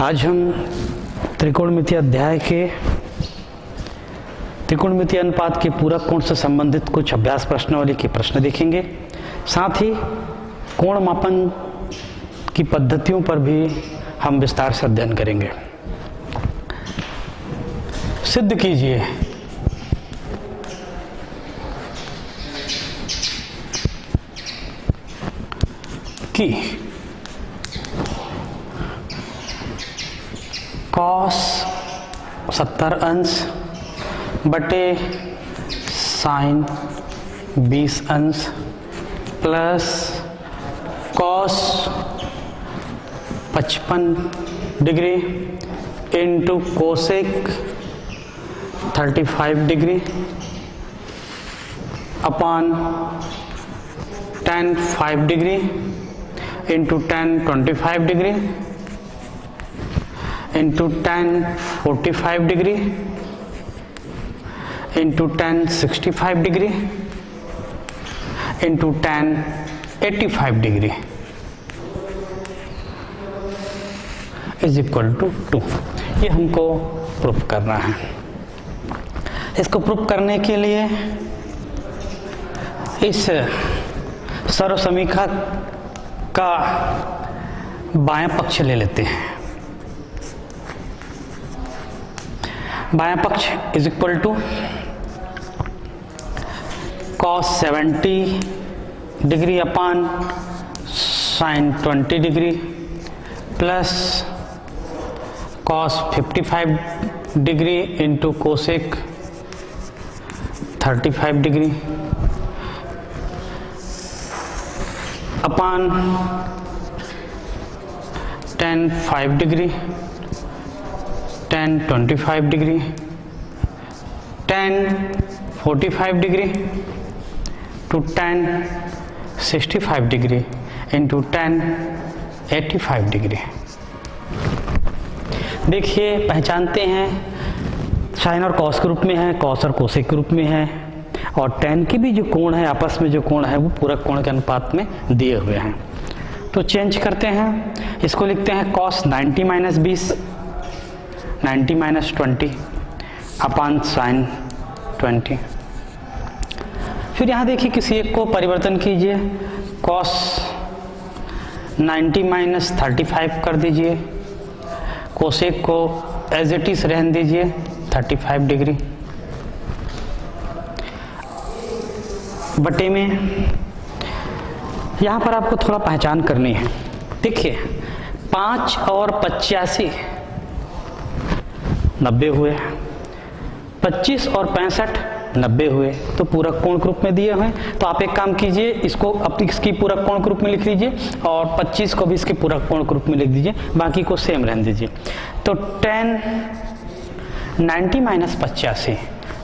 आज हम त्रिकोणमितीय अध्याय के त्रिकोणमितीय अनुपात के पूरक कोण से संबंधित कुछ अभ्यास प्रश्नावली के प्रश्न देखेंगे। साथ ही कोण मापन की पद्धतियों पर भी हम विस्तार से अध्ययन करेंगे। सिद्ध कीजिए कि कॉस 70 अंश बटे साइन 20 अंश plus cos 55 degree into cosec 35 degree upon tan 5 degree into tan 25 degree into tan 45 degree into tan 65 degree into tan 85 degree is equal to 2। ये हमको प्रूफ करना है। इसको प्रूफ करने के लिए इस सर्वसमीकरण का बायां पक्ष ले लेते हैं। बायां पक्ष is equal to cos 70 degree upon sine 20 degree plus cos 55 degree into cosec 35 degree upon tan 5 degree tan 25 degree tan 45 degree to tan 65 degree into tan 85 degree. देखिए पहचानते हैं साइन और कॉस के रूप में है, कॉस और कोसेक के रूप में है, और tan के भी जो कोण है आपस में जो कोण है वो पूरक कोण के अनुपात में दिए हुए हैं। तो चेंज करते हैं, इसको लिखते हैं cos 90 minus 20 90 minus 20 upon sine 20। फिर यहाँ देखिए किसी एक को परिवर्तन कीजिए, cos 90 माइनस 35 कर दीजिए, कोसेक को एज इट इज रहने दीजिए 35 डिग्री बटे में। यहाँ पर आपको थोड़ा पहचान करनी है। देखिए 5 और 85 90 हुए, 25 और 65 90 हुए, तो पूरक कोण के रूप में दिए हुए। तो आप एक काम कीजिए, इसको अपनी इसकी पूरक कोण के रूप में लिख लीजिए और 25 को भी इसके पूरक कोण के रूप में लिख दीजिए, बाकी को सेम रहने दीजिए। तो tan 90 माइनस 85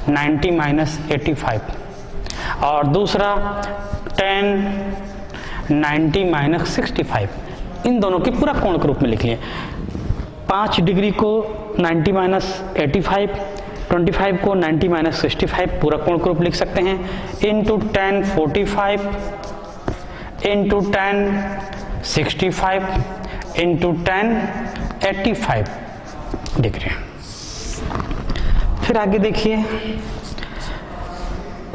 90 माइनस 85 और दूसरा tan 90 माइनस 65, इन दोनों के पूरक कोण के रूप में लिख लिए। 5 डिग्री को 90 माइनस 85, 25 को 90 माइनस 65 पूरक कोण के रूप लिख सकते हैं, into tan 45 into tan 65 into tan 85 degree. फिर आगे देखिए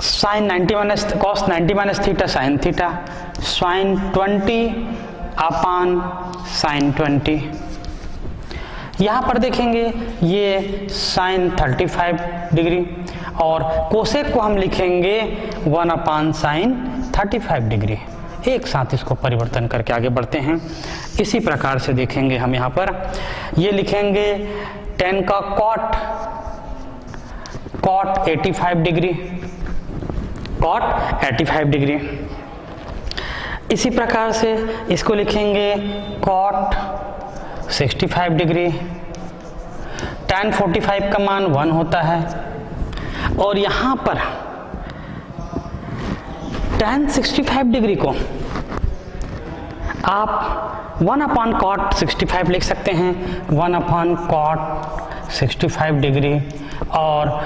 sine 90 minus cos 90 minus theta sine theta, sine 20 upon sine 20। यहाँ पर देखेंगे ये साइन 35 डिग्री और कोसेक को हम लिखेंगे 1 अपान साइन 35 डिग्री। एक साथ इसको परिवर्तन करके आगे बढ़ते हैं। इसी प्रकार से देखेंगे हम यहाँ पर ये लिखेंगे tan का cot 85 डिग्री, cot 85 डिग्री। इसी प्रकार से इसको लिखेंगे cot 65 डिग्री। tan 45 का मान 1 होता है और यहाँ पर tan 65 डिग्री को आप 1 अपान cot 65 लिख सकते हैं, 1 अपान cot 65 डिग्री, और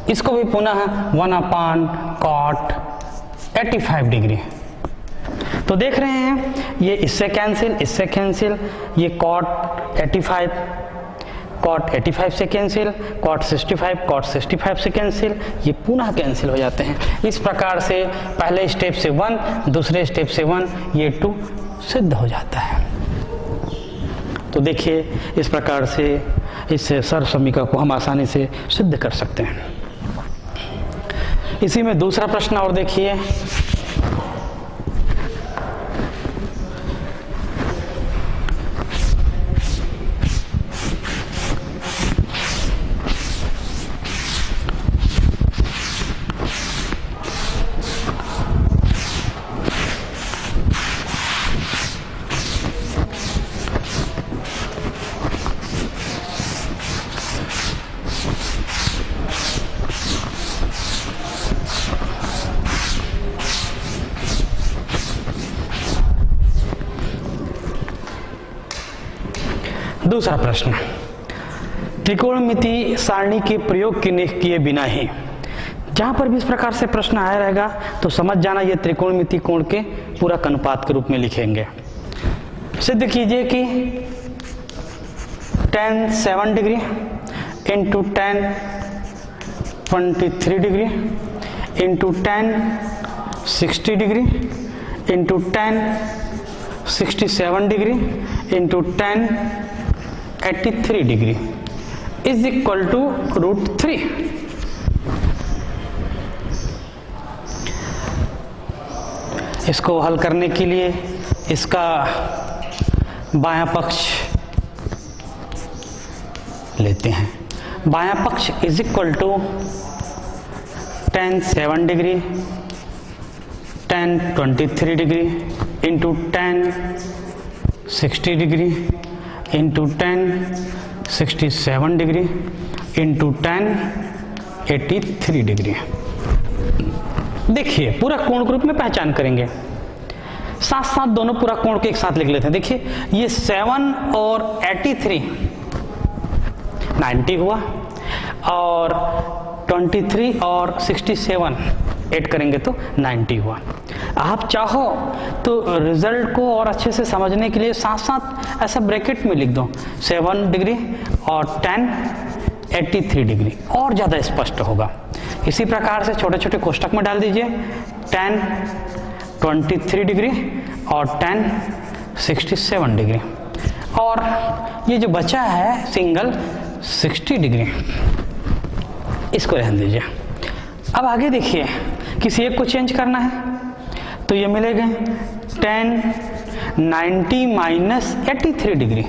इसको भी पुनः 1 अपान cot 85 डिग्री। तो देख रहे हैं ये इससे कैंसिल, ये cot 85 से कैंसिल, cot 65 से कैंसिल, ये पुनः कैंसिल हो जाते हैं। इस प्रकार से पहले स्टेप से 1, दूसरे स्टेप से 1, ये 2 सिद्ध हो जाता है। तो देखिए इस प्रकार से इस सर्व समीकरण को हम आसानी से सिद्ध कर सकते हैं। इसी में दूसरा प्रश्न और देखिए, दूसरा प्रश्न, त्रिकोणमिति सारणी के प्रयोग किए बिना ही, जहां पर भी इस प्रकार से प्रश्न आया रहेगा तो समझ जाना ये त्रिकोणमिति कोण के पूरक अनुपात के रूप में लिखेंगे। सिद्ध कीजिए कि tan 7 degree into tan 23 degree into tan 60 degree into tan 67 degree into tan 83 degree is equal to √3। इसको हल करने के लिए इसका बायां पक्ष लेते हैं। बायां पक्ष is equal to tan 7 degree tan 23 degree into tan 60 degree into tan 67 degree into tan 83 degree. देखिए पूरा कोण के रूप में पहचान करेंगे, साथ साथ दोनों पूरा कोण के एक साथ लिख लेते हैं। देखिए ये 7 और 83 90 हुआ, और 23 और 67 ऐड करेंगे तो 90 हुआ। आप चाहो तो रिजल्ट को और अच्छे से समझने के लिए साथ साथ ऐसा ब्रैकेट में लिख दो 7 डिग्री और tan 83 डिग्री, और ज़्यादा स्पष्ट होगा। इसी प्रकार से छोटे छोटे कोष्टक में डाल दीजिए tan 23 डिग्री और tan 67 डिग्री, और ये जो बचा है सिंगल 60 डिग्री, इसको रहने दीजिए। अब आगे देखिए किसी एक को चेंज करना है तो ये मिलेगा tan 90 माइनस 83 डिग्री।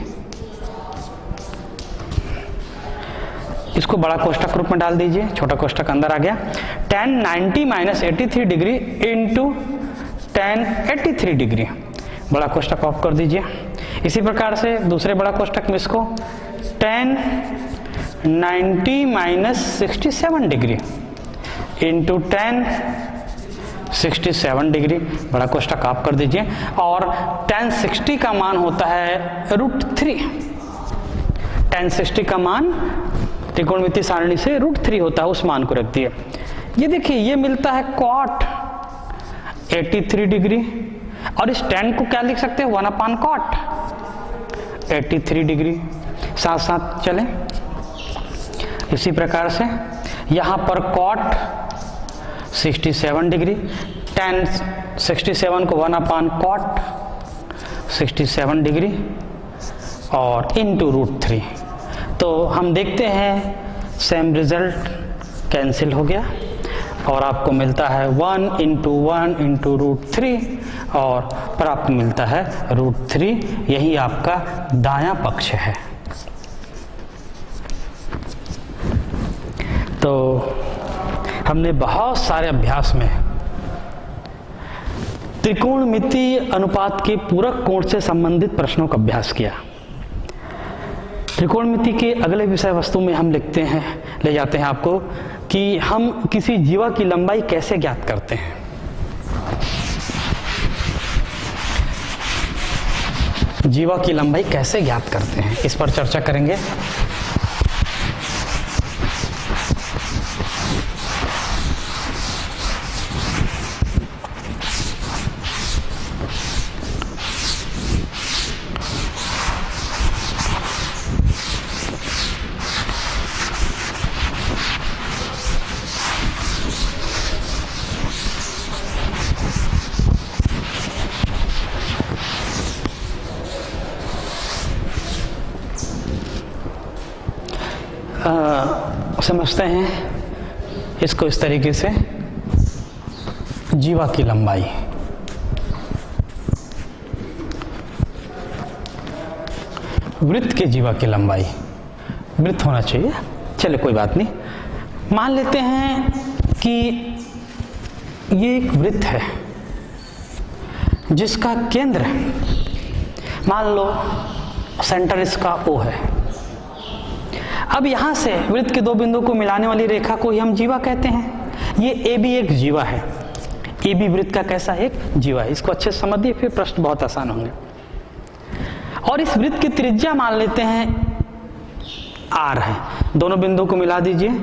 इसको बड़ा कोष्टक रूप में डाल दीजिए, छोटा कोष्टक अंदर आ गया। tan 90 minus 83 degree into tan 83 degree, बड़ा कोष्टक ऑफ कर दीजिए। इसी प्रकार से दूसरे बड़ा कोष्टक में इसको tan 90 minus 67 degree into tan 67 degree, बड़ा कोष्टक ऑफ कर दीजिए। और tan 60 का मान होता है √3। tan 60 का मान त्रिकोणमिति सारणी से √3 होता है, उस मान को रख दिए। ये देखिए ये मिलता है cot 83 डिग्री, और इस tan को क्या लिख सकते हैं 1/cot 83 डिग्री। साथ साथ चले इसी प्रकार से यहाँ पर cot 67 डिग्री, tan 67 को 1/cot 67 डिग्री और इंटू √3। तो हम देखते हैं सेम रिजल्ट कैंसिल हो गया, और आपको मिलता है 1 इंटू 1 इंटू √3, और प्राप्त मिलता है √3। यही आपका दायां पक्ष है। तो हमने बहुत सारे अभ्यास में त्रिकोणमिति अनुपात के पूरक कोण से संबंधित प्रश्नों का अभ्यास किया। त्रिकोणमिति के अगले विषय वस्तु में हम ले जाते हैं आपको कि हम किसी जीवा की लंबाई कैसे ज्ञात करते हैं। जीवा की लंबाई कैसे ज्ञात करते हैं, इस पर चर्चा करेंगे। समझते हैं इसको इस तरीके से, जीवा की लंबाई, वृत्त के जीवा की लंबाई, वृत्त होना चाहिए, चलिए कोई बात नहीं। मान लेते हैं कि ये एक वृत्त है जिसका केंद्र मान लो सेंटर इसका O है। अब यहां से वृत्त के दो बिंदु को मिलाने वाली रेखा को ही हम जीवा कहते हैं। ये AB एक जीवा है, AB वृत्त का कैसा एक जीवा है। इसको अच्छे से समझिए, फिर प्रश्न बहुत आसान होंगे। और इस वृत्त की त्रिज्या मान लेते हैं R है। दोनों बिंदु को मिला दीजिए,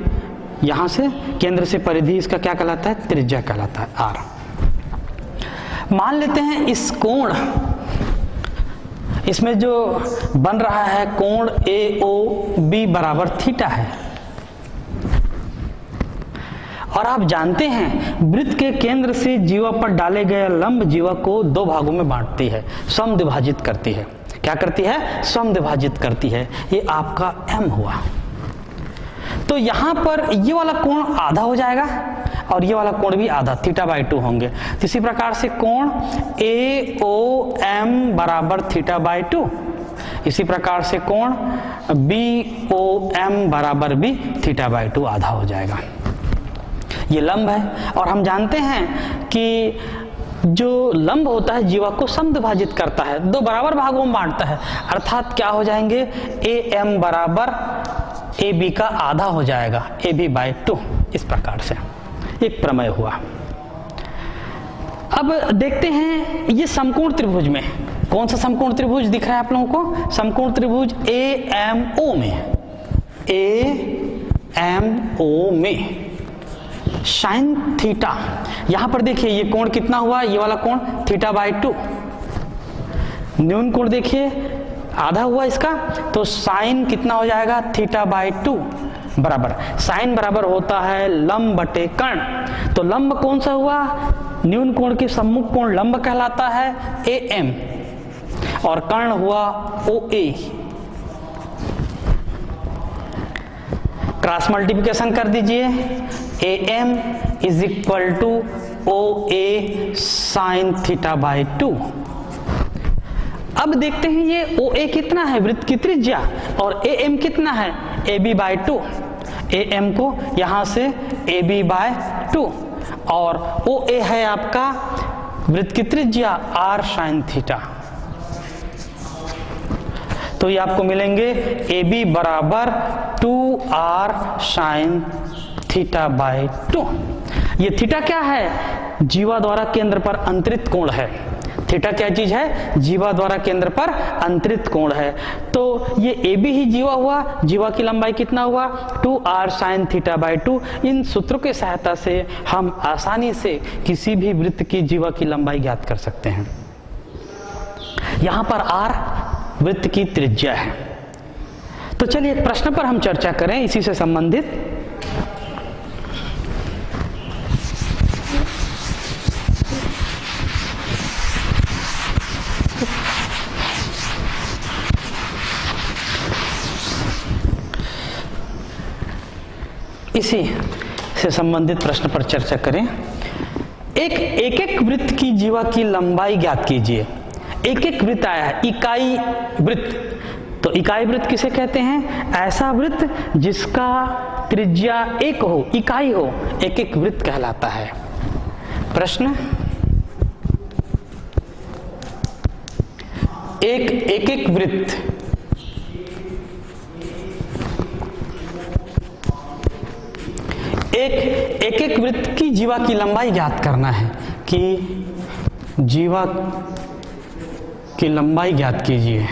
यहां से केंद्र से परिधि इसका क्या कहलाता है, त्रिज्या कहलाता है R। मान लेते हैं इस कोण, इसमें जो बन रहा है कोण AOB बराबर थीटा है। और आप जानते हैं वृत्त के केंद्र से जीवा पर डाले गए लंब जीवा को दो भागों में बांटती है, समद्विभाजित करती है। क्या करती है, समद्विभाजित करती है। ये आपका M हुआ। तो यहां पर ये वाला कोण आधा हो जाएगा और ये वाला कोण भी आधा, θ/2 होंगे। इसी प्रकार से कोण AOM बराबर θ/2, इसी प्रकार से कोण BOM बराबर भी θ/2 आधा हो जाएगा। ये लंब है और हम जानते हैं कि जो लंब होता है जीवा को समद्विभाजित करता है, दो बराबर भागों में बांटता है, अर्थात क्या हो जाएंगे, AM बराबर AB का आधा हो जाएगा, AB/2। इस प्रकार से एक प्रमेय हुआ। अब देखते हैं ये समकोण त्रिभुज में, कौन सा समकोण त्रिभुज दिख रहा है आप लोगों को, समकोण त्रिभुज AMO में, AMO में साइन थीटा। यहां पर देखिए ये कोण कितना हुआ, ये वाला कोण θ/2, न्यून कोण देखिए आधा हुआ इसका, तो साइन कितना हो जाएगा, θ/2 बराबर, साइन बराबर होता है लंब बटे कर्ण। तो लंब कौन सा हुआ, न्यून कोण के सम्मुख कोण लंब कहलाता है AM और कर्ण हुआ OA। क्रॉस मल्टीप्लिकेशन कर दीजिए, AM is equal to OA sine θ/2। अब देखते हैं ये OA कितना है, वृत्त की त्रिज्या, और AM कितना है, AB/2। AM को यहां से AB/2 और OA है आपका वृत्त की त्रिज्या R साइन थीटा। तो ये आपको मिलेंगे AB बराबर 2R साइन θ/2। ये थीटा क्या है, जीवा द्वारा केंद्र पर अंतरित कोण है। थीटा क्या चीज है, जीवा द्वारा केंद्र पर अंतरित कोण है। तो ये AB ही जीवा हुआ, जीवा की लंबाई कितना हुआ, 2R साइन θ/2। इन सूत्रों की सहायता से हम आसानी से किसी भी वृत्त की जीवा की लंबाई ज्ञात कर सकते हैं। यहां पर R वृत्त की त्रिज्या है। तो चलिए एक प्रश्न पर हम चर्चा करें इसी से संबंधित। इसी से संबंधित प्रश्न पर चर्चा करें। एक वृत्त की जीवा की लंबाई ज्ञात कीजिए। एक वृत्त आया है, इकाई वृत्त। तो इकाई वृत्त किसे कहते हैं, ऐसा वृत्त जिसका त्रिज्या एक हो, इकाई हो, एक वृत्त कहलाता है। प्रश्न, एक वृत्त एक वृत्त की जीवा की लंबाई ज्ञात करना है कि जीवा की लंबाई ज्ञात कीजिए।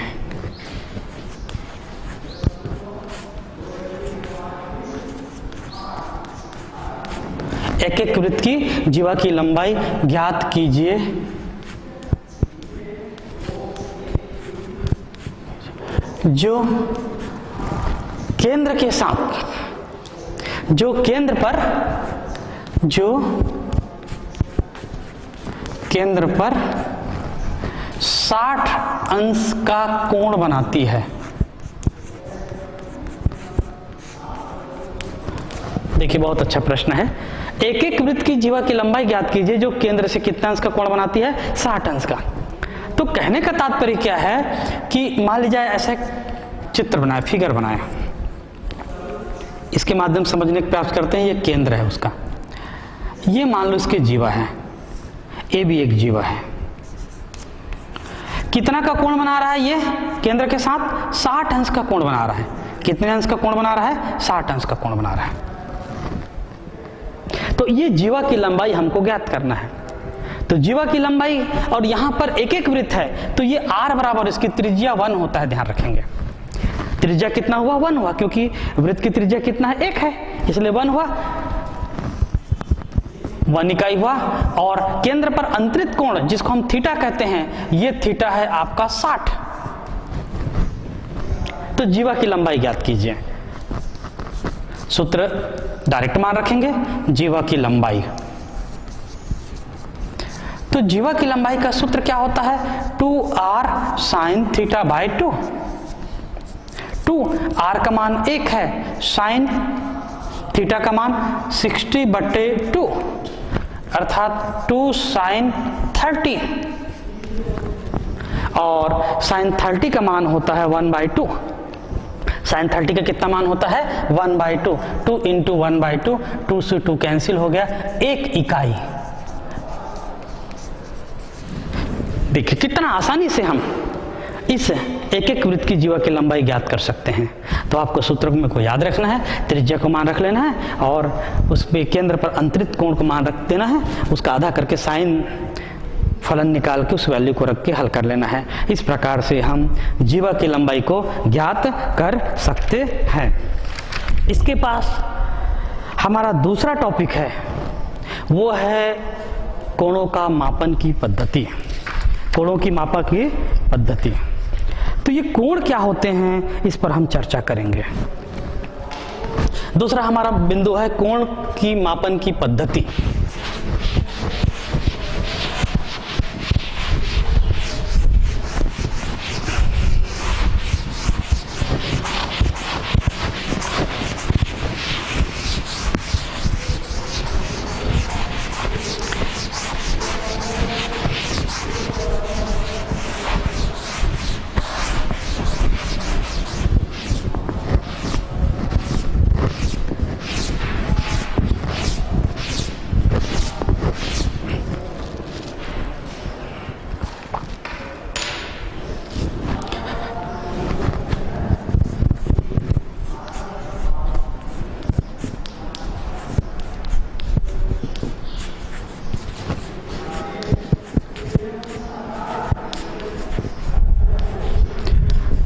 एक वृत्त की जीवा की लंबाई ज्ञात कीजिए जो केंद्र के साथ, जो केंद्र पर 60 अंश का कोण बनाती है। देखिए बहुत अच्छा प्रश्न है। एक एक वृत्त की जीवा की लंबाई ज्ञात कीजिए जो केंद्र से कितना अंश का कोण बनाती है, 60 अंश का। तो कहने का तात्पर्य क्या है कि मान लीजिए ऐसा चित्र बनाया, फिगर बनाया, इसके माध्यम से समझने का प्रयास करते हैं। ये केंद्र है उसका, ये मान लो इसके जीवा है, ए भी एक जीवा है। कितना का कोण बना रहा है ये केंद्र के साथ? 60 अंश का कोण बना रहा है। कितने अंश का कोण बना रहा है? 60 अंश का कोण बना रहा है। तो ये जीवा की लंबाई हमको ज्ञात करना है। तो जीवा की लंबाई, और यहां पर एक एक वृत्त है तो ये r बराबर इसकी त्रिज्या 1 होता है, ध्यान रखेंगे। त्रिज्या कितना हुआ? 1 हुआ, क्योंकि वृत्त की त्रिज्या कितना है? 1 है, इसलिए 1 हुआ, 1 इकाई हुआ। और केंद्र पर अंतरित कोण जिसको हम थीटा कहते हैं, ये थीटा है आपका 60। तो जीवा की लंबाई ज्ञात कीजिए। सूत्र डायरेक्ट मान रखेंगे, जीवा की लंबाई। तो जीवा की लंबाई का सूत्र क्या होता है? 2r sin theta by 2। 2r का मान 1 है, साइन थीटा का मान 60/2 अर्थात 2 sin 30, और sin 30 का मान होता है 1/2। sin 30 का कितना मान होता है? 1/2। 2 × 1/2, 2 से 2 कैंसिल हो गया, 1 इकाई। देखिए कितना आसानी से हम इस एक एक वृत्त की जीवा की लंबाई ज्ञात कर सकते हैं। तो आपको सूत्र में को याद रखना है, त्रिज्या को मान रख लेना है, और उस पे केंद्र पर अंतरित कोण को मान रख देना है, उसका आधा करके साइन फलन निकाल के उस वैल्यू को रख के हल कर लेना है। इस प्रकार से हम जीवा की लंबाई को ज्ञात कर सकते हैं। इसके पास हमारा दूसरा टॉपिक है, वो है कोणों का मापन की पद्धति। कोणों की मापन की पद्धति। तो ये कोण क्या होते हैं, इस पर हम चर्चा करेंगे। दूसरा हमारा बिंदु है कोण की मापन की पद्धति।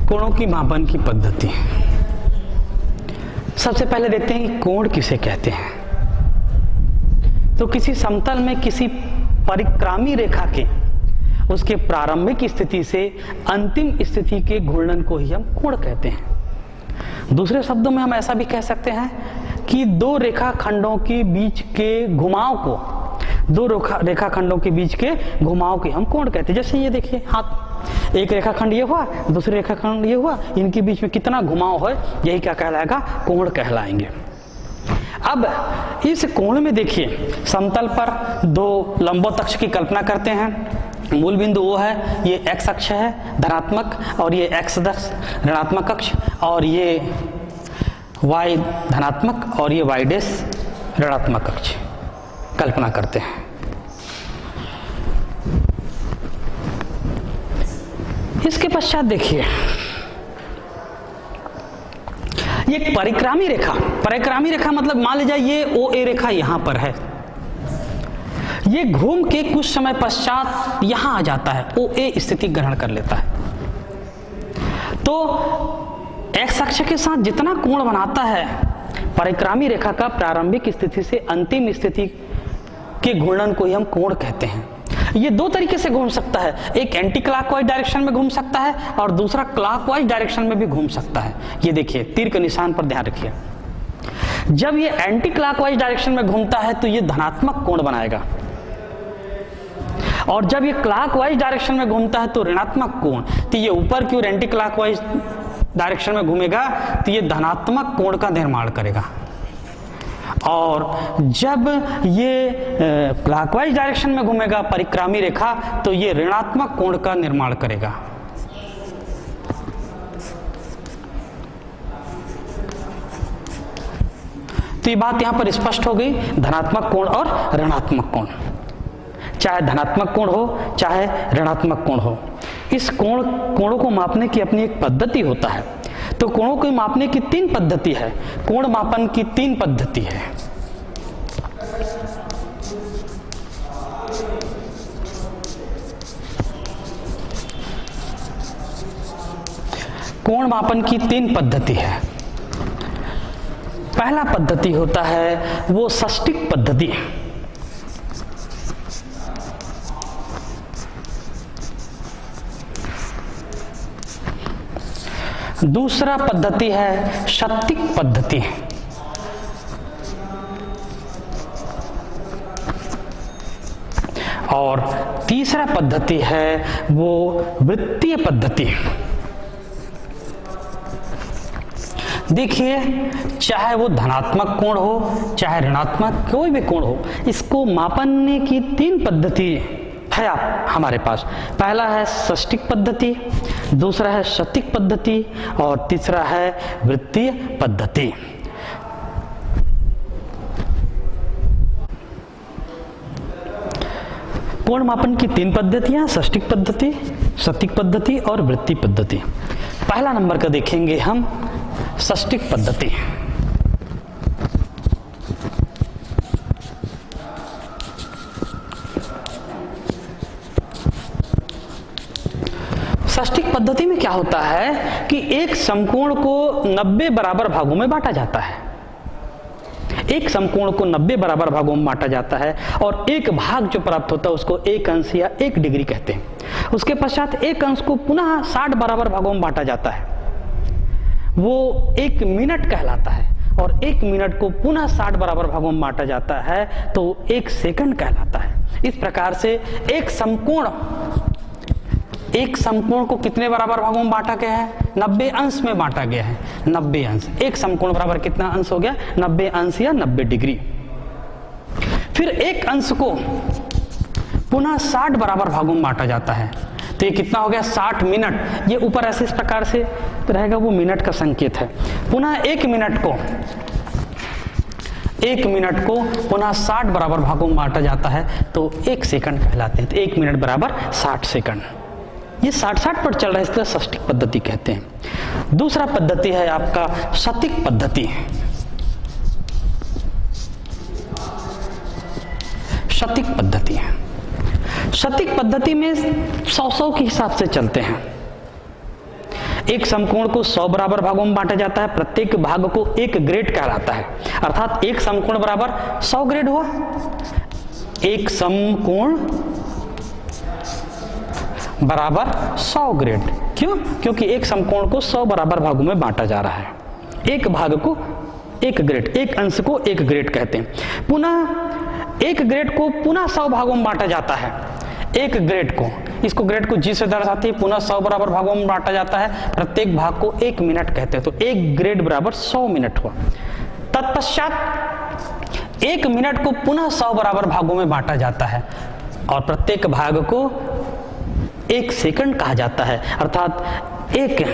कोणों की मापन की पद्धति। सबसे पहले देखते हैं कि कोण किसे कहते हैं। तो किसी समतल में किसी परिक्रामी रेखा के उसके प्रारंभिक स्थिति से अंतिम स्थिति के घूर्णन को ही हम कोण कहते हैं। दूसरे शब्दों में हम ऐसा भी कह सकते हैं कि दो रेखाखंडों के बीच के घुमाव को, दो रेखाखंडों के बीच के घुमाव के हम कोण कहते हैं। जैसे ये देखिए हाथ, एक रेखाखंड ये हुआ, दूसरे रेखाखंड ये हुआ, इनके बीच में कितना घुमाव है, यही क्या कहलाएगा? कोण कहलाएंगे। अब इस कोण में देखिए, समतल पर दो लंबवत अक्ष की कल्पना करते हैं। मूल बिंदु वो है, ये x अक्ष है धनात्मक, और ये x अक्ष ऋणात्मक अक्ष, और ये y धनात्मक, और ये y डैश ऋणात्मक अक्ष कल्पना करते हैं। इसके पश्चात देखिए, ये एक परिक्रामी रेखा, परिक्रामी रेखा मतलब मान लीजिए ये OA रेखा यहां पर है, ये घूम के कुछ समय पश्चात यहां आ जाता है, OA स्थिति ग्रहण कर लेता है। तो x अक्ष के साथ जितना कोण बनाता है परिक्रामी रेखा का, प्रारंभिक स्थिति से अंतिम स्थिति के घूर्णन को ही हम कोण कहते हैं। ये दो तरीके से घूम सकता है, एक एंटी क्लॉकवाइज डायरेक्शन में घूम सकता है और दूसरा क्लॉकवाइज डायरेक्शन में भी घूम सकता है। ये देखिए तीर के निशान पर ध्यान रखिए, जब ये एंटी क्लॉकवाइज डायरेक्शन में घूमता है तो ये धनात्मक कोण बनाएगा, और जब ये क्लॉकवाइज डायरेक्शन में घूमता है तो ऋणात्मक कोण। तो ये ऊपर की ओर एंटी क्लॉकवाइज डायरेक्शन में घूमेगा तो ये धनात्मक कोण का निर्माण करेगा, और जब ये क्लॉकवाइज डायरेक्शन में घूमेगा परिक्रामी रेखा, तो ये ऋणात्मक कोण का निर्माण करेगा। तो ये बात यहां पर स्पष्ट हो गई, धनात्मक कोण और ऋणात्मक कोण। चाहे धनात्मक कोण हो चाहे ऋणात्मक कोण हो, इस कोणों को मापने की अपनी एक पद्धति होता है। तो कोणों को मापने की 3 पद्धति है, कोण मापन की 3 पद्धति है। कोण मापन की 3 पद्धति है। पहला पद्धति होता है वो षष्टिक पद्धति। दूसरा पद्धति है शतिक पद्धति। और तीसरा पद्धति है वो वृत्तीय पद्धति। देखिए, चाहे वो धनात्मक कोण हो चाहे ऋणात्मक कोई भी कोण हो, इसको मापने की 3 पद्धति है आप हमारे पास। पहला है षष्टिक पद्धति, दूसरा है शतिक पद्धति और तीसरा है वृत्तीय पद्धति। कोण मापन की 3 पद्धतियां, षष्टिक पद्धति, शतिक पद्धति और वृत्तीय पद्धति। पहला नंबर का देखेंगे हम षष्टिक पद्धति। षष्टिक पद्धति में क्या होता है कि एक समकोण को 90 बराबर भागों में बांटा जाता है। एक समकोण को 90 बराबर भागों में बांटा जाता है और एक भाग जो प्राप्त होता है उसको 1 अंश या 1 डिग्री कहते हैं। उसके पश्चात एक अंश को पुनः 60 बराबर भागों में बांटा जाता है, वो 1 मिनट कहलाता है। और 1 मिनट को पुनः 60 बराबर भागों में बांटा जाता है तो 1 सेकंड कहलाता है। इस प्रकार से एक समकोण को कितने बराबर भागों में बांटा गया है? 90 अंश में बांटा गया है। 90 अंश, एक समकोण बराबर कितना अंश हो गया? 90 अंश या 90 डिग्री। फिर एक अंश को पुनः 60 बराबर भागों में बांटा जाता है, तो ये कितना हो गया? 60 मिनट। ये ऊपर ऐसे इस प्रकार से रहेगा, वो मिनट का संकेत है। पुनः 1 मिनट को पुनः 60 बराबर भागों में बांटा जाता है तो 1 सेकंड कहलाते हैं। तो 1 मिनट बराबर 60 सेकंड। ये 60-60 पर चल रहा है, इसलिए षष्टिक पद्धति कहते हैं। दूसरा पद्धति है आपका शतिक पद्धति। शतिक पद्धति, शतिक पद्धति में 100-100 के हिसाब से चलते हैं। एक समकोण को 100 बराबर भागों में बांटा जाता है, प्रत्येक भाग को 1 ग्रेड कहलाता है। अर्थात एक समकोण बराबर 100 ग्रेड हुआ। एक समकोण बराबर 100 ग्रेड। क्यों? क्योंकि एक समकोण को 100 बराबर भागों में बांटा जा रहा है। एक भाग को 1 ग्रेड, एक अंश को 1 ग्रेड कहते हैं। पुनः 1 ग्रेड को पुनः 100 भागों में बांटा जाता है। 1 ग्रेड को, इसको ग्रेड को जी से दर्शाते हैं, पुनः 100 बराबर भागों में बांटा जाता है। प्रत्येक भाग को 1 मिनट कहते हैं, तो 1 ग्रेड बराबर 100 मिनट हुआ। तत्पश्चात 1 मिनट को पुनः 100 बराबर भागों में बांटा जाता है और प्रत्येक भाग को 1 सेकंड कहा जाता है। अर्थात 1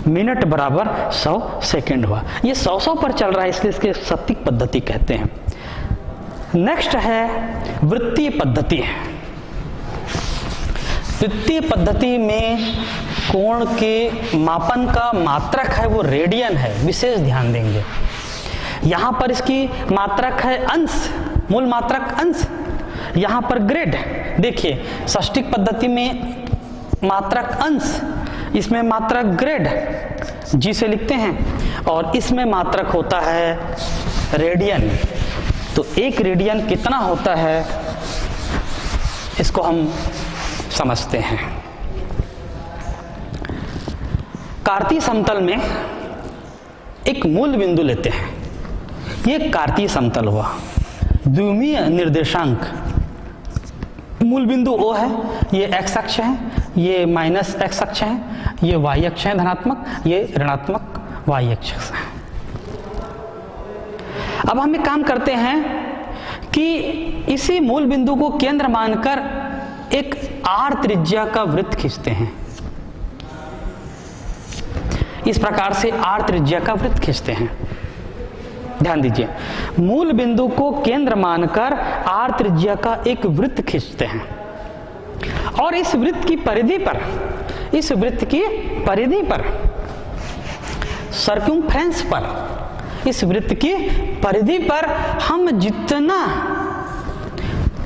मिनट बराबर 100 सेकंड हुआ। ये 100-100 पर चल रहा है, इसलिए इसके शतिक पद्धति कहते हैं। नेक्स्ट है वृत्तीय पद्धति। वृत्तीय पद्धति में कोण के मापन का मात्रक है वो रेडियन है, विशेष ध्यान देंगे। यहां पर इसकी मात्रक है अंश, मूल मात्रक अंश, यहां पर ग्रेड। देखिए, षष्टिक पद्धति में मात्रक अंश, इसमें मात्रक ग्रेड जी से लिखते हैं और इसमें मात्रक होता है रेडियन। तो 1 रेडियन कितना होता है इसको हम समझते हैं। कार्तीय समतल में एक मूल बिंदु लेते हैं। ये कार्तीय समतल हुआ, द्विमीय निर्देशांक। मूल बिंदु O है, ये x अक्ष है, ये माइनस x अक्ष है, ये y अक्ष है धनात्मक, ये ऋणात्मक y अक्ष है। अब हम एक काम करते हैं कि इसी मूल बिंदु को केंद्र मानकर एक आर त्रिज्या का वृत्त खींचते हैं। इस प्रकार से आर त्रिज्या का वृत्त खींचते हैं। ध्यान दीजिए, मूल बिंदु को केंद्र मानकर आर त्रिज्या का एक वृत्त खींचते हैं और इस वृत्त की परिधि पर सर्कमफ्रेंस पर, इस वृत्त की परिधि पर हम जितना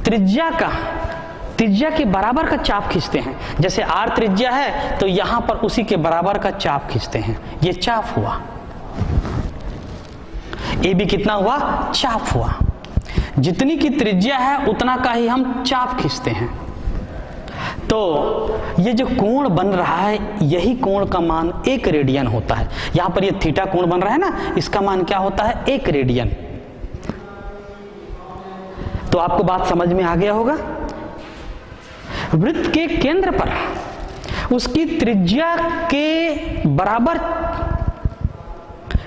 त्रिज्या के बराबर का चाप खींचते हैं, जैसे आर त्रिज्या है तो यहां पर उसी के बराबर का चाप खींचते हैं। ये चाप हुआ, ए बी कितना हुआ? चाप हुआ। जितनी की त्रिज्या है उतना का ही हम चाप खींचते हैं। तो ये जो कोण बन रहा है, यही कोण का मान 1 रेडियन होता है। यहां पर ये थीटा कोण बन रहा है ना, इसका मान क्या होता है? 1 रेडियन। तो आपको बात समझ में आ गया होगा। वृत्त के केंद्र पर उसकी त्रिज्या के बराबर,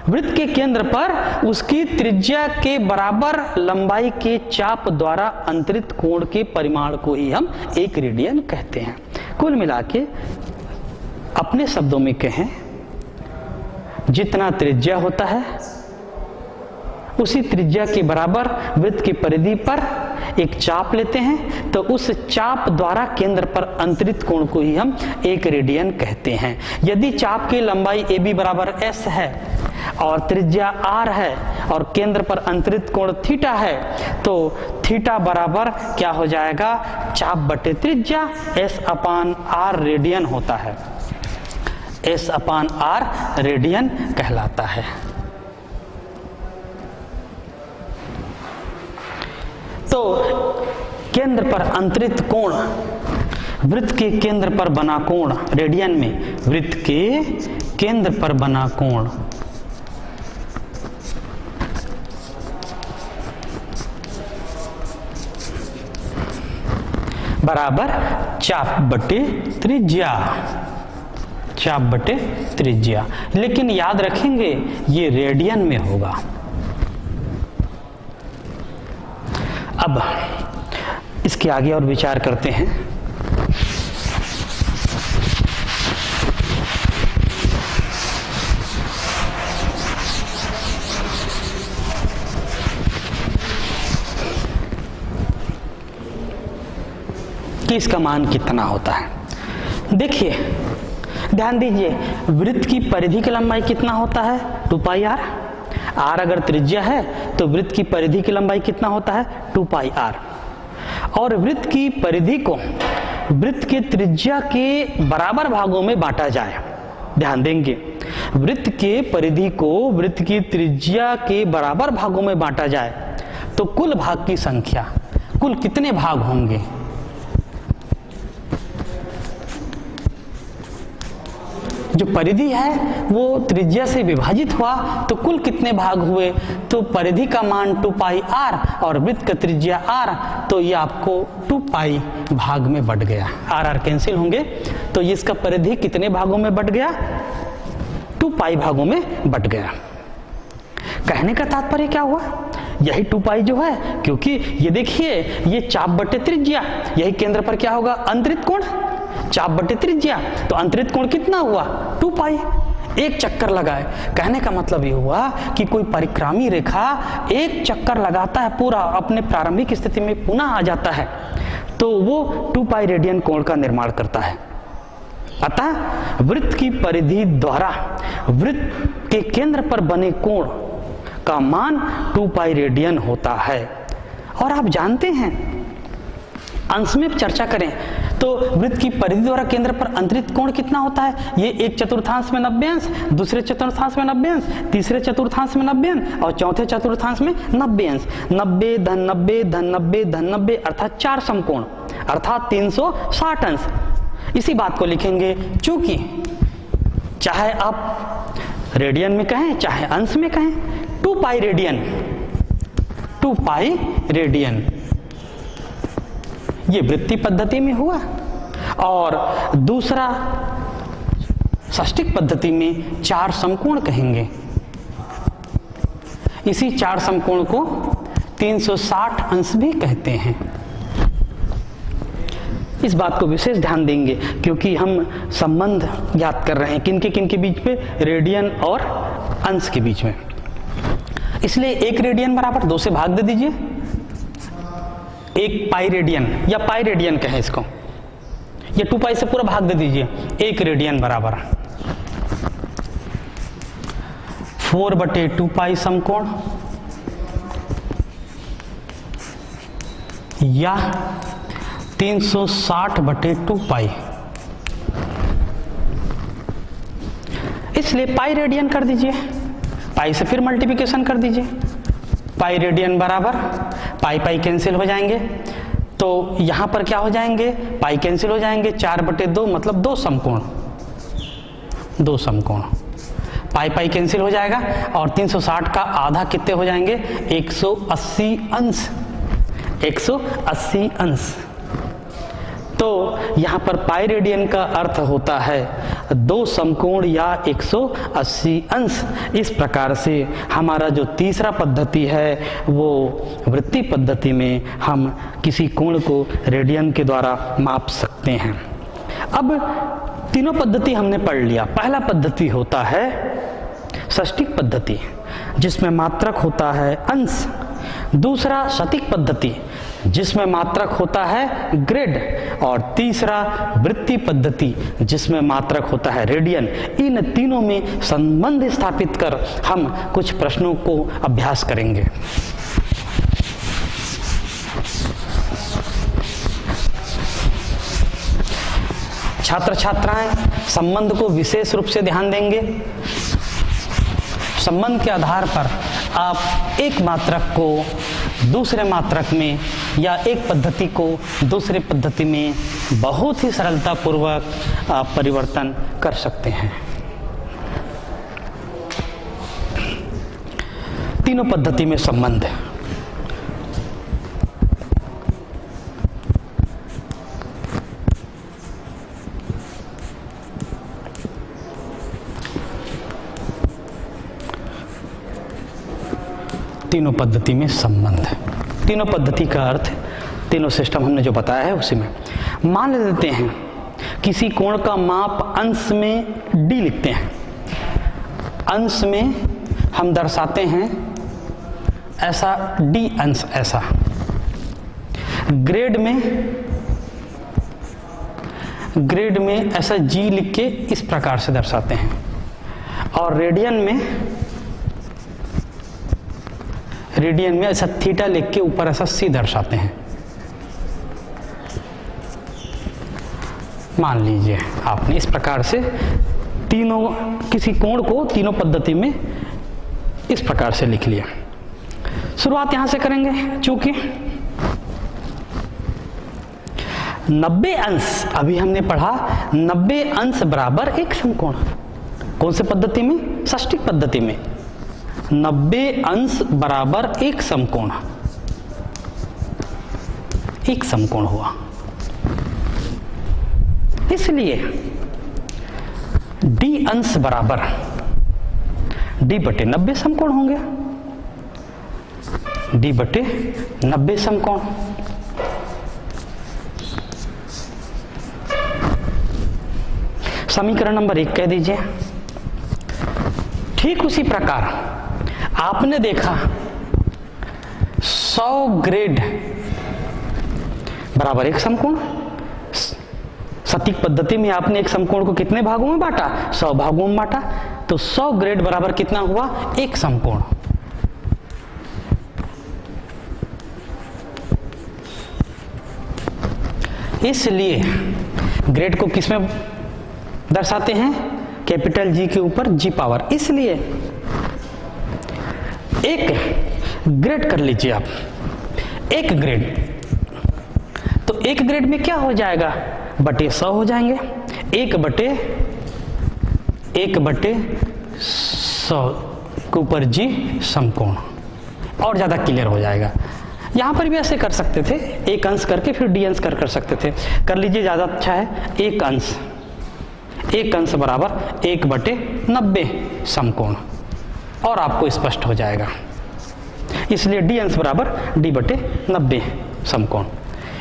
वृत्त के केंद्र पर उसकी त्रिज्या के बराबर लंबाई के चाप द्वारा अंतरित कोण के परिमाण को ही हम 1 रेडियन कहते हैं। कुल मिला के अपने शब्दों में कहें, जितना त्रिज्या होता है उसी त्रिज्या के बराबर वृत्त की परिधि पर एक चाप लेते हैं, तो उस चाप द्वारा केंद्र पर अंतरित कोण को ही हम 1 रेडियन कहते हैं। यदि चाप की लंबाई ए बी बराबर एस है और त्रिज्या आर है और केंद्र पर अंतरित कोण थीटा है, तो थीटा बराबर क्या हो जाएगा? चाप बटे त्रिज्या, एस अपान आर रेडियन होता है। एस अपान आर रेडियन कहलाता है। तो केंद्र पर अंतरित कोण, वृत्त के केंद्र पर बना कोण रेडियन में, वृत्त के केंद्र पर बना कोण बराबर चाप बटे त्रिज्या, चाप बटे त्रिज्या। लेकिन याद रखेंगे ये रेडियन में होगा। अब इसके आगे और विचार करते हैं। कि इसका मान कितना होता है। देखिए, ध्यान दीजिए, वृत्त की परिधि की लंबाई कितना होता है? 2 पाई आर। आर अगर त्रिज्या है तो वृत्त की परिधि की लंबाई कितना होता है? 2 पाई आर। और वृत्त की परिधि को वृत्त के त्रिज्या के बराबर भागों में बांटा जाए। ध्यान देंगे, वृत्त के परिधि को वृत्त की त्रिज्या के बराबर भागों में बांटा जाए तो कुल भाग की संख्या, कुल कितने भाग होंगे? जो परिधि है वो त्रिज्या से विभाजित हुआ तो कुल कितने भाग हुए? तो परिधि का मान 2 पाई आर और वृत्त का त्रिज्या आर, तो ये आपको 2 पाई भाग में बट गया। आर आर कैंसिल होंगे तो ये इसका परिधि कितने भागों में बट गया? 2 पाई भागों में बट गया। कहने का तात्पर्य क्या हुआ? यही 2 पाई जो है, क्योंकि ये देखिए ये चाप बटे त्रिज्या, यही केंद्र पर क्या होगा? अंतरित कोण, चाप बटे त्रिज्या, तो अंतरित कोण कितना हुआ? 2 पाई। एक चक्कर लगाए। कहने का मतलब ये हुआ कि कोई परिक्रामी रेखा एक चक्कर लगाता है पूरा, अपने प्रारंभिक स्थिति में पुनः आ जाता है, तो वो 2 पाई रेडियन कोण का निर्माण करता है। अतः वृत्त की परिधि द्वारा वृत्त के केंद्र पर बने कोण का मान 2 पाई रेडियन होता है। और आप जानते हैं, अंश में चर्चा करें तो वृत्त की परिधि द्वारा केंद्र पर अंतरित कोण कितना होता है? ये 1/4 में 90 अंश, दूसरे चतुर्थांश में 90 अंश, तीसरे चतुर्थांश में 90 अंश और चौथे चतुर्थांश में 90 अंश। 90 धन 90 धन 90 धन 90 अर्थात 4 समकोण, अर्थात 360 अंश। इसी बात को लिखेंगे, चूंकि चाहे आप रेडियन में कहें चाहे अंश में कहें, 2 पाई रेडियन, 2 पाई रेडियन ये वृत्तीय पद्धति में हुआ। और दूसरा षष्टिक पद्धति में 4 समकोण कहेंगे। इसी 4 समकोण को 360 अंश भी कहते हैं। इस बात को विशेष ध्यान देंगे क्योंकि हम संबंध ज्ञात कर रहे हैं किनके बीच पे, रेडियन और अंश के बीच में। इसलिए 1 रेडियन बराबर 2 से भाग दे दीजिए, 1 पाई रेडियन या पाई रेडियन कहें इसको, या 2 पाई से पूरा भाग दे दीजिए। 1 रेडियन बराबर 4/2 पाई समकोण या 360/2 पाई। इसलिए पाई रेडियन कर दीजिए, पाई से फिर मल्टीप्लिकेशन कर दीजिए। पाई रेडियन बराबर पाई पाई कैंसिल हो जाएंगे, तो यहां पर क्या हो जाएंगे, पाई कैंसिल हो जाएंगे, 4/2 मतलब 2 समकोण, 2 समकोण, पाई पाई कैंसिल हो जाएगा और 360 का आधा कितने हो जाएंगे, 180 अंश, 180 अंश। तो यहां पर पाई रेडियन का अर्थ होता है 2 समकोण या 180 अंश। इस प्रकार से हमारा जो तीसरा पद्धति है वो वृत्तीय पद्धति में हम किसी कोण को रेडियन के द्वारा माप सकते हैं। अब तीनों पद्धति हमने पढ़ लिया। पहला पद्धति होता है षष्टिक पद्धति जिसमें मात्रक होता है अंश। दूसरा शतिक पद्धति जिसमें मात्रक होता है ग्रेड। और तीसरा वृत्तीय पद्धति जिसमें मात्रक होता है रेडियन। इन तीनों में संबंध स्थापित कर हम कुछ प्रश्नों को अभ्यास करेंगे। छात्र छात्राएं संबंध को विशेष रूप से ध्यान देंगे। संबंध के आधार पर आप एक मात्रक को दूसरे मात्रक में या एक पद्धति को दूसरे पद्धति में बहुत ही सरलतापूर्वक आप परिवर्तन कर सकते हैं। तीनों पद्धति में संबंध। तीनों पद्धति में संबंध। तीनों पद्धति का अर्थ, तीनों सिस्टम हमने जो बताया है उसी में। मान लेते हैं किसी कोण का माप अंश में d लिखते हैं। अंश में हम दर्शाते हैं ऐसा d अंश, ऐसा। ग्रेड में ऐसा g लिख के इस प्रकार से दर्शाते हैं। और रेडियन में ऐसा थीटा लिख के ऊपर ऐसा c दर्शाते हैं। मान लीजिए आपने इस प्रकार से तीनों, किसी कोण को तीनों पद्धति में इस प्रकार से लिख लिया। शुरुआत यहां से करेंगे। चूंकि 90 अंश अभी हमने पढ़ा, 90 अंश बराबर एक समकोण। कौन से पद्धति में? षष्टिक पद्धति में। 90 अंश बराबर एक समकोण, एक समकोण हुआ। इसलिए d अंश बराबर d/90 समकोण होंगे। d/90 समकोण। समीकरण नंबर 1 कह दीजिए। ठीक उसी प्रकार आपने देखा 100 ग्रेड बराबर एक समकोण। सटीक पद्धति में आपने एक समकोण को कितने भागों में बांटा? 100 भागों में बांटा। तो 100 ग्रेड बराबर कितना हुआ? एक समकोण। इसलिए ग्रेड को किसमें दर्शाते हैं? कैपिटल G के ऊपर G पावर। इसलिए एक ग्रेड कर लीजिए आप, एक ग्रेड। तो एक ग्रेड में क्या हो जाएगा? बटे 100 हो जाएंगे। 1/100 के ऊपर G समकोण। और ज्यादा क्लियर हो जाएगा। यहां पर भी ऐसे कर सकते थे, एक अंश करके फिर d अंश कर सकते थे। कर लीजिए, ज्यादा अच्छा है। एक अंश बराबर 1/90 समकोण। और आपको स्पष्ट हो जाएगा। इसलिए डी अंश बराबर डी बटे 90 समकोण।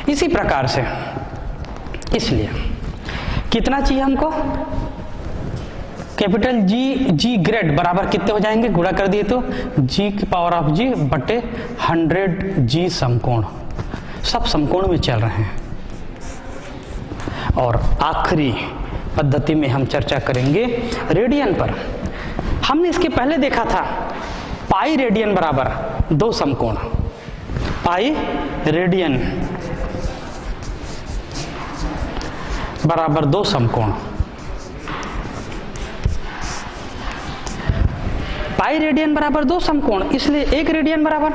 इसी प्रकार से इसलिए कितना चाहिए हमको, कैपिटल जी ग्रेड बराबर कितने हो जाएंगे, गुणा कर दिए तो जी की पावर ऑफ जी बटे 100 जी समकोण। सब समकोण में चल रहे हैं। और आखिरी पद्धति में हम चर्चा करेंगे रेडियन पर। हमने इसके पहले देखा था पाई रेडियन बराबर 2 समकोण, पाई रेडियन बराबर 2 समकोण। पाई रेडियन बराबर 2 समकोण, इसलिए 1 रेडियन बराबर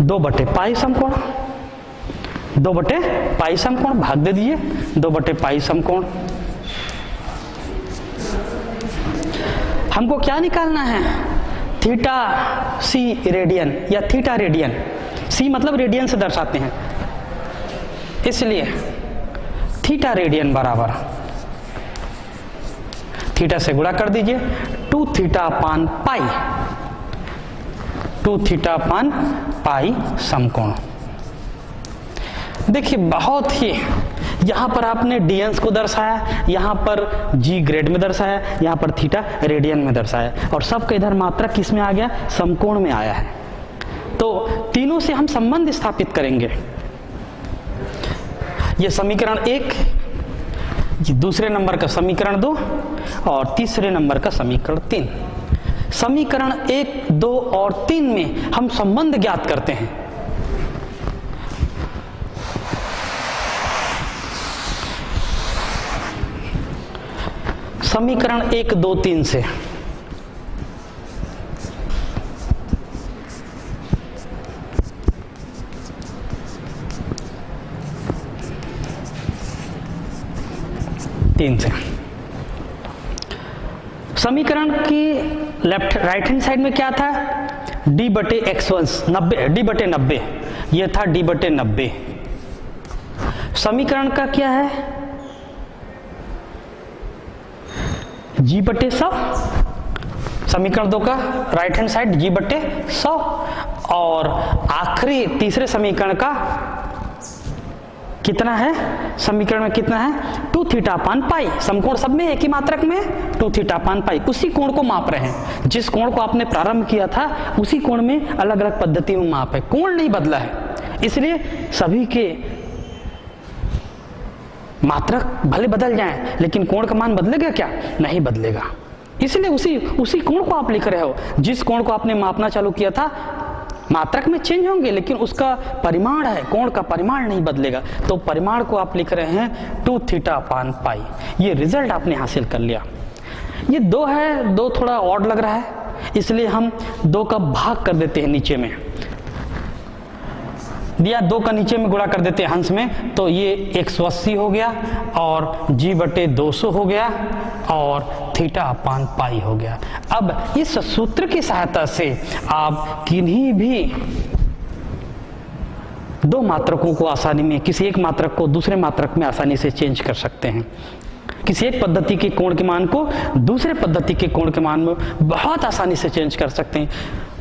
2 बटे पाई समकोण, 2 बटे पाई समकोण भाग दे दीजिए 2 बटे पाई समकोण। हमको क्या निकालना है, थीटा सी रेडियन या थीटा रेडियन। सी मतलब रेडियन से दर्शाते हैं, इसलिए थीटा रेडियन बराबर थीटा से गुणा कर दीजिए 2 थीटा अपान पाई, 2 थीटा अपान पाई समकोण। देखिए बहुत ही, यहां पर आपने डी अंश को दर्शाया, यहां पर जी ग्रेड में दर्शाया, यहां पर थीटा रेडियन में दर्शाया, और सबका इधर मात्रा किस में आ गया, समकोण में आया है। तो तीनों से हम संबंध स्थापित करेंगे। ये समीकरण 1, दूसरे नंबर का समीकरण 2 और तीसरे नंबर का समीकरण 3। समीकरण 1, 2 और 3 में हम संबंध ज्ञात करते हैं। समीकरण 1, 2, 3 से समीकरण की राइट हैंड साइड में क्या था, d बटे x1 90, d बटे 90, यह था d बटे 90। समीकरण का क्या है, g बटे 100, समीकरण 2 का राइट हैंड साइड g बटे 100, और आखिरी तीसरे समीकरण का कितना है, समीकरण में कितना है 2 थीटा अपान पाई। समकोण सब में एक ही मात्रक में 2 थीटा अपान पाई, उसी कोण को माप रहे हैं। जिस कोण को आपने प्रारंभ किया था उसी कोण में अलग अलग पद्धति में माप है, कोण नहीं बदला है। इसलिए सभी के मात्रक भले बदल जाएं लेकिन कोण का मान बदलेगा क्या, नहीं बदलेगा। इसलिए उसी कोण को आप लिख रहे हो, जिस कोण को आपने मापना चालू किया था मात्रक में चेंज होंगे लेकिन उसका परिमाण है, कोण का परिमाण नहीं बदलेगा। तो परिमाण को आप लिख रहे हैं 2 थीटा अपान पाई। ये रिजल्ट आपने हासिल कर लिया। ये 2 है, 2 थोड़ा ऑड लग रहा है, इसलिए हम 2 का भाग कर देते हैं नीचे में, दिया 2 का नीचे में गुणा कर देते हैं हंस में, तो ये 180 हो गया और जी बटे 200 हो गया और थीटा अपान पाई हो गया। अब इस सूत्र की सहायता से आप किन्हीं भी 2 मात्रकों को आसानी में, किसी एक मात्रक को दूसरे मात्रक में आसानी से चेंज कर सकते हैं। किसी एक पद्धति के कोण के मान को दूसरे पद्धति के कोण के मान में बहुत आसानी से चेंज कर सकते हैं।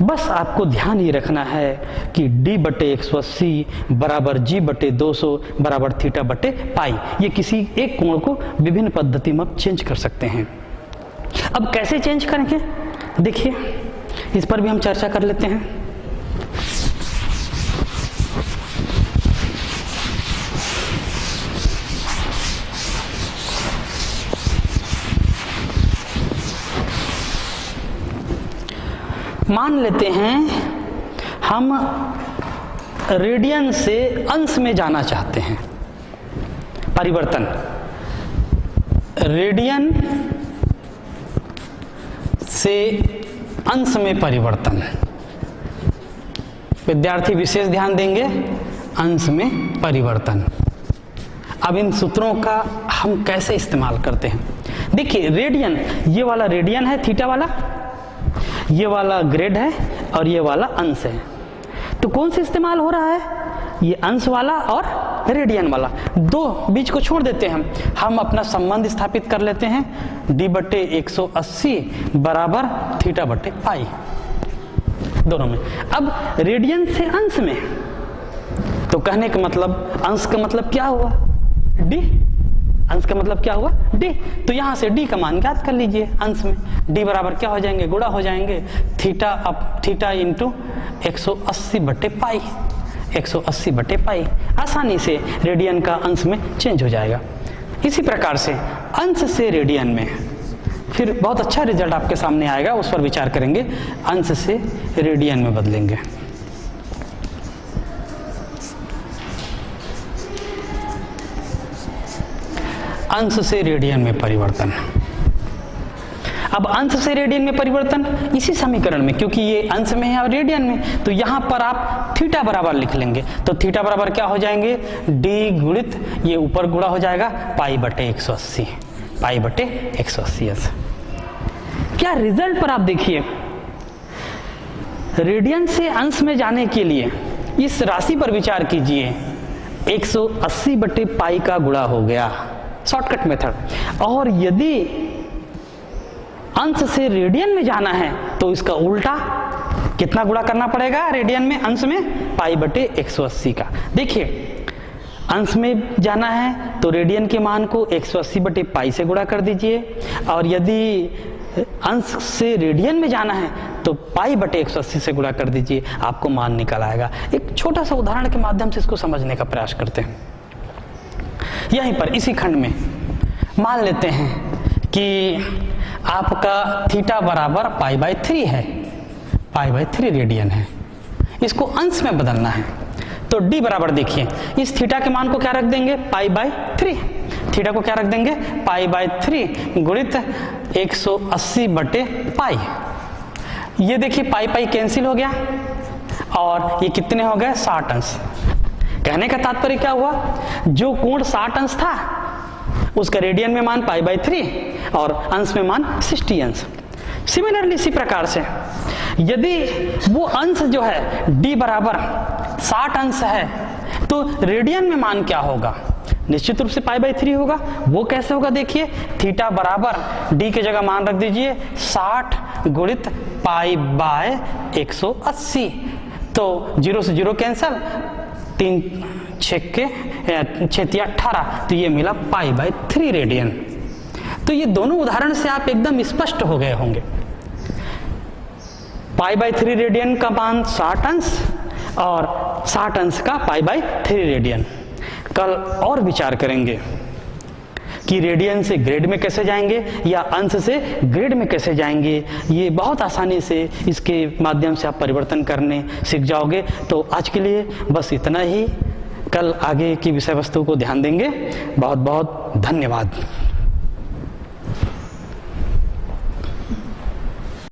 बस आपको ध्यान ये रखना है कि d बटे 180 बराबर g बटे 200 बराबर थीटा बटे पाई। ये किसी एक कोण को विभिन्न पद्धति में आप चेंज कर सकते हैं। अब कैसे चेंज करेंगे, देखिए इस पर भी हम चर्चा कर लेते हैं। मान लेते हैं हम रेडियन से अंश में जाना चाहते हैं, परिवर्तन रेडियन से अंश में परिवर्तन। विद्यार्थी विशेष ध्यान देंगे, अंश में परिवर्तन। अब इन सूत्रों का हम कैसे इस्तेमाल करते हैं, देखिए रेडियन, ये वाला रेडियन है थीटा वाला, ये वाला ग्रेड है और ये वाला अंश है। तो कौन से इस्तेमाल हो रहा है, ये अंश वाला और रेडियन वाला, दो बीच को छोड़ देते हैं, हम अपना संबंध स्थापित कर लेते हैं, d/180 बराबर θ/π दोनों में। अब रेडियन से अंश में, तो कहने का मतलब अंश का मतलब क्या हुआ, d, अंश का मतलब क्या हुआ d, तो यहां से d का मान ज्ञात कर लीजिए अंश में, d बराबर क्या हो जाएंगे, गुणा हो जाएंगे थीटा इंटू 180/π, 180/π, आसानी से रेडियन का अंश में चेंज हो जाएगा। इसी प्रकार से अंश से रेडियन में फिर बहुत अच्छा रिजल्ट आपके सामने आएगा, उस पर विचार करेंगे, अंश से रेडियन में बदलेंगे। अंश से रेडियन में परिवर्तन। अब अंश से रेडियन में परिवर्तन इसी समीकरण में, क्योंकि ये अंश में है और रेडियन में, तो यहां पर आप थीटा बराबर लिख लेंगे, तो थीटा बराबर क्या हो जाएंगे, d गुणित ये ऊपर गुणा हो जाएगा π/180, π/180 अंश। क्या रिजल्ट पर आप देखिए, रेडियन से अंश में जाने के लिए इस राशि पर विचार कीजिए, 180/π का गुणा हो गया, शॉर्टकट मेथड। और यदि अंश से रेडियन में जाना है तो इसका उल्टा कितना गुणा करना पड़ेगा, रेडियन में अंश में π/180 का। देखिए अंश में जाना है तो रेडियन के मान को 180/π से गुणा कर दीजिए, और यदि अंश से रेडियन में जाना है तो π/180 से गुणा कर दीजिए, आपको मान निकल आएगा। एक छोटा सा उदाहरण के माध्यम से इसको समझने का प्रयास करते हैं। यहीं पर इसी खंड में मान लेते हैं कि आपका थीटा बराबर π/3 है, π/3 रेडियन है, इसको अंश में बदलना है, तो d बराबर देखिए, इस थीटा के मान को क्या रख देंगे, π/3, थीटा को क्या रख देंगे, π/3 गुणित 180/π। ये देखिए π कैंसिल हो गया और ये कितने हो गए, 60 अंश। कहने का तात्पर्य क्या हुआ, जो कोण 60 अंश था उसका रेडियन में मान π/3 और अंश में मान 60 अंश। सिमिलरली इसी प्रकार से यदि वो अंश जो है d बराबर 60 अंश है तो रेडियन में मान क्या होगा, निश्चित रूप से π/3 होगा। वो कैसे होगा, देखिए थीटा बराबर d की जगह मान रख दीजिए 60 गुणित π/180, तो 0 से 0 कैंसल, 3 6 के 6 18, तो ये मिला π/3 रेडियन। तो ये दोनों उदाहरण से आप एकदम स्पष्ट हो गए होंगे, π/3 रेडियन का मान 60 अंश और 60 अंश का π/3 रेडियन। कल और विचार करेंगे कि रेडियन से ग्रेड में कैसे जाएंगे या अंश से ग्रेड में कैसे जाएंगे। ये बहुत आसानी से इसके माध्यम से आप परिवर्तन करने सीख जाओगे। तो आज के लिए बस इतना ही, कल आगे की विषय वस्तु को ध्यान देंगे। बहुत बहुत धन्यवाद।